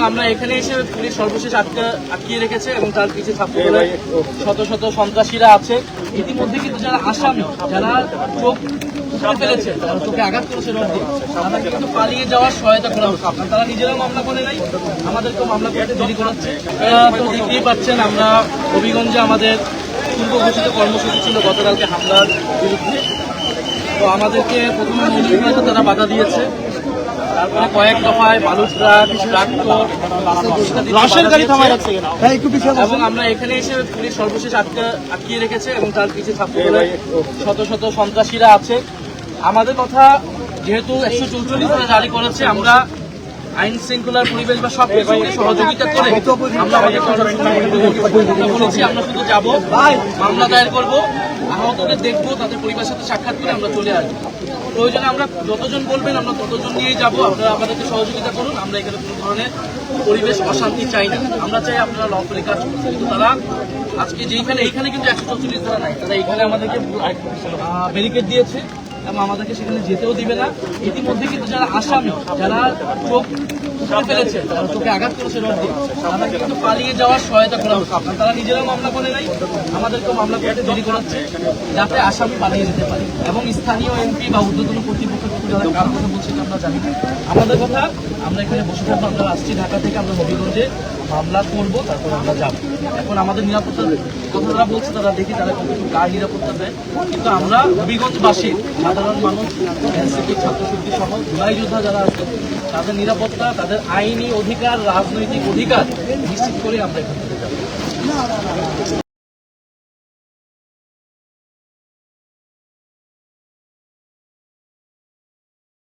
আমরা এখানে এসে পুলিশ সর্বশেষ আটকিয়ে রেখেছে এবং তার পিছিয়ে ছাত্রদলের শত শত সন্ত্রাসীরা আছে। ইতিমধ্যে কিন্তু যারা আসামি, যারা চোখ ফেলেছে, তারা চোখে আঘাত করেছে রড দিয়ে, তারা কিন্তু পালিয়ে যাওয়ার সহায়তা করা হচ্ছে। তারা নিজেরাও মামলা করে নাই, আমাদেরকেও মামলা করতে দেরি করাচ্ছে। তো দেখতেই পাচ্ছেন, আমরা হবিগঞ্জে আমাদের পূর্ব ঘোষিত কর্মসূচি ছিল গতকালকে হামলার বিরুদ্ধে। তো আমাদেরকে প্রথমে মৌলিকভাবে তারা বাধা দিয়েছে, তারপরে কয়েক দফায় বালু ট্রাক, ট্রাক্টর, এবং আমরা এখানে এসে পুলিশ সর্বশেষ আটকিয়ে রেখেছে এবং তার পিছিয়ে ছাত্রদলের শত শত সন্ত্রাসীরা আছে। আমাদের কথা যেহেতু 144 ধারা জারি করেছে, আমরা আইন শৃঙ্খলার পরিবেশ বা সব কিছুকে সহযোগিতা করে আমরা আমাদের বলেছি আমরা শুধু যাবো, মামলা দায়ের করবো, আহতদের দেখবো, তাদের পরিবারের সাথে সাক্ষাৎ করে আমরা চলে আসবো। প্রয়োজনে আমরা যতজন বলবেন আমরা ততজন নিয়েই যাবো। আপনারা আমাদেরকে সহযোগিতা করুন। আমরা এখানে কোনো ধরনের পরিবেশ অশান্তি চাই না। আমরা চাই আপনারা লফুলি কাজ করুন। কিন্তু তারা আজকে এইখানে কিন্তু 144 ধারা নাই, তারা এইখানে আমাদেরকে ব্যারিকেড দিয়েছে এবং আমাদেরকে সেখানে যেতেও দিবে না। ইতিমধ্যে কিন্তু যারা আসামি, যারা চোখ ফেলেছে, তারা চোখে আঘাত করেছে রড দিয়ে, তারা কিন্তু পালিয়ে যাওয়ার সহায়তা করা হচ্ছে। তারা নিজেরাও মামলা করে নাই, আমাদেরকেও মামলা করতে দেরি করাচ্ছে, যাতে আসামি পালিয়ে যেতে পারে। এবং স্থানীয় এমপি বা ঊর্ধ্বতন কর্তৃপক্ষের প্রতি যারা কার কথা বলছে আমরা জানি না। আমাদের কথা, আমরা এখানে বসে থাকবো। আমরা আসছি ঢাকা থেকে, আমরা হবিগঞ্জে মামলা করবো, তারপর আমরা যাবো। এখন আমাদের নিরাপত্তার কথা যারা বলছে, তারা দেখি তারা কতটুকু কার নিরাপত্তা দেয়। কিন্তু আমরা হবিগঞ্জবাসী, সাধারণ মানুষ, এনসিপি, ছাত্রশক্তি সহ জুলাই যোদ্ধা যারা আছে, তাদের নিরাপত্তা, তাদের আইনি অধিকার, রাজনৈতিক অধিকার নিশ্চিত করে আমরা এখান থেকে যাবো।